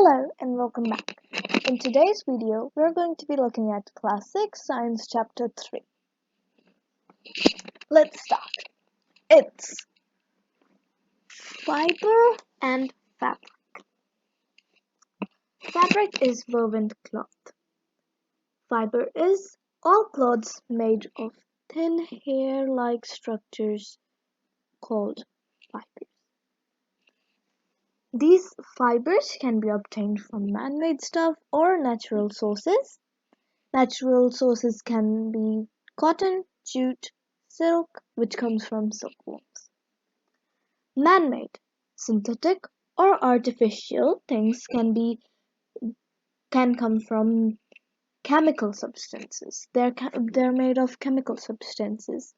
Hello and welcome back. In today's video, we're going to be looking at Class 6 Science Chapter 3. Let's start. It's fiber and fabric. Fabric is woven cloth. Fiber is all cloths made of thin hair-like structures called fibers. These fibers can be obtained from man-made stuff or natural sources. Natural sources can be cotton, jute, silk, which comes from silkworms. Man-made, synthetic, or artificial things can come from chemical substances. They're made of chemical substances.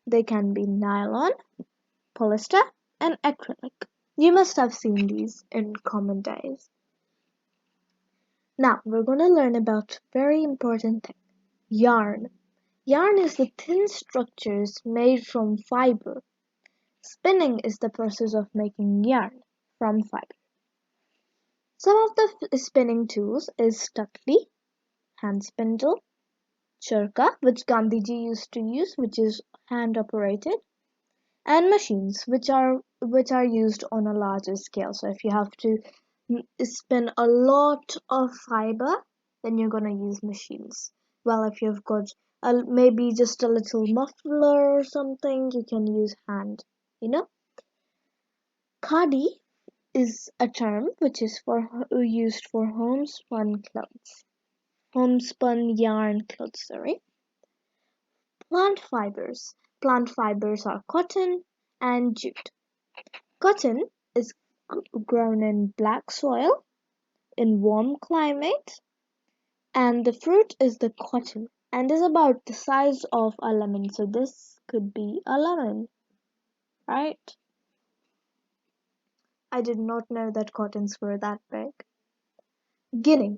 They can be nylon, polyester, and acrylic. You must have seen these in common days. Now we're going to learn about very important thing, yarn. Yarn is the thin structures made from fiber. Spinning is the process of making yarn from fiber. Some of the spinning tools is Takli, hand spindle, Charkha, which Gandhiji used to use, which is hand operated, and machines, which are used on a larger scale. So if you have to spin a lot of fiber, then you're gonna use machines. Well, if you've got maybe just a little muffler or something, you can use hand. Khadi is a term which is used for homespun clothes. Homespun yarn clothes, sorry. Plant fibers. Plant fibers are cotton and jute. Cotton is grown in black soil in warm climate, and the fruit is the cotton and is about the size of a lemon. So this could be a lemon, right? I did not know that cottons were that big. Ginning.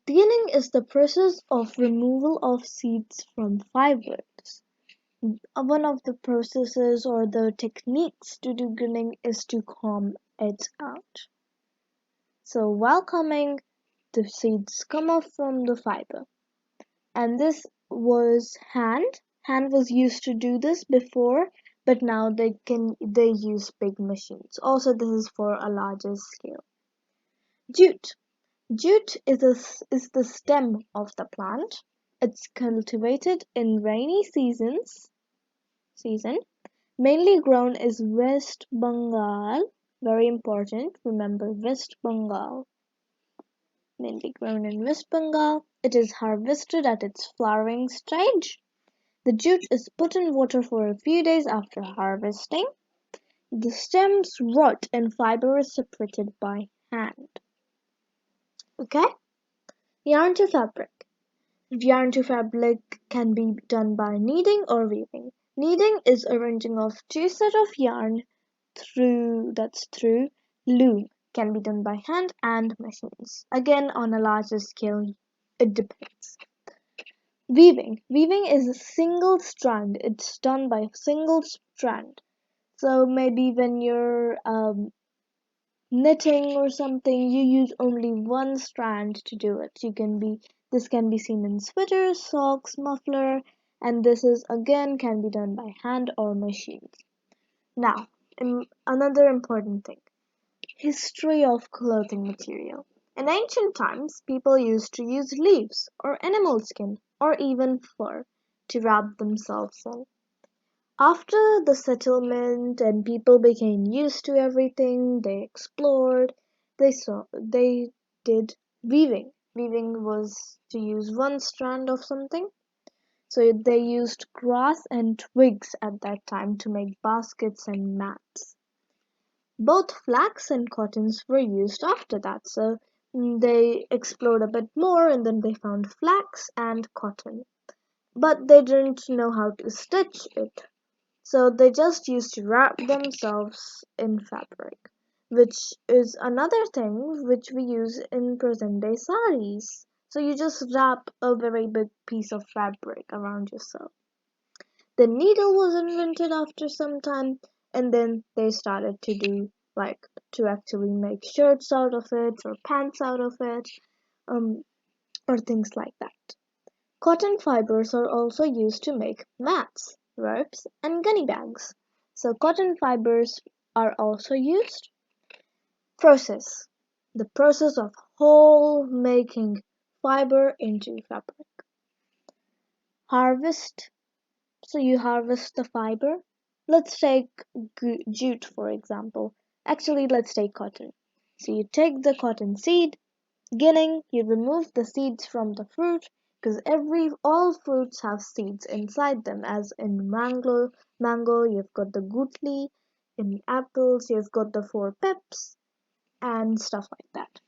Ginning is the process of removal of seeds from fibers. One of the processes or the techniques to do ginning is to comb it out. So while combing, the seeds come off from the fiber. And this was hand. Hand was used to do this before, but now they use big machines. Also, this is for a larger scale. Jute. Jute is the stem of the plant. It's cultivated in rainy season, mainly grown in West Bengal. Very important, remember West Bengal. Mainly grown in West Bengal. It is harvested at its flowering stage. The jute is put in water for a few days after harvesting. The stems rot and fiber is separated by hand. Okay? Yarn to fabric. Yarn to fabric can be done by kneading or weaving. Kneading is arranging of two sets of yarn through loom. Can be done by hand and machines. Again, on a larger scale, it depends. Weaving. Weaving is a single strand. It's done by a single strand. So maybe when you're knitting or something, you use only one strand to do it. This can be seen in sweaters, socks, muffler, and this is again can be done by hand or machines. Now, another important thing. History of clothing material. In ancient times, people used to use leaves or animal skin or even fur to wrap themselves in. After the settlement and people became used to everything, they explored, they did weaving. Weaving was to use one strand of something. So they used grass and twigs at that time to make baskets and mats. Both flax and cottons were used after that, so they explored a bit more and then they found flax and cotton. But they didn't know how to stitch it, so they just used to wrap themselves in fabric, which is another thing which we use in present day saris. So you just wrap a very big piece of fabric around yourself. The needle was invented after some time, and then they started to do like to actually make shirts out of it or pants out of it, or things like that. Cotton fibers are also used to make mats, ropes, and gunny bags. So cotton fibers are also used. Process. The process of whole making fiber into fabric. Harvest. So you harvest the fiber. Let's take jute for example. Actually, let's take cotton. So you take the cotton seed, beginning, you remove the seeds from the fruit because all fruits have seeds inside them. As in mango, you've got the gutli. In apples, you've got the four pips and stuff like that.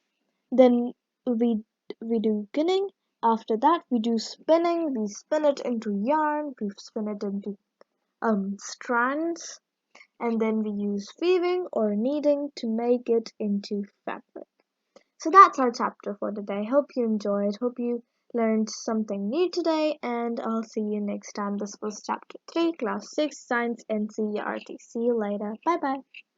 Then we do ginning. After that, we do spinning. We spin it into yarn. We spin it into strands, and then we use weaving or kneading to make it into fabric. So that's our chapter for today. Hope you enjoyed. Hope you learned something new today, and I'll see you next time. This was chapter 3, class 6, science NCERT. See you later. Bye bye.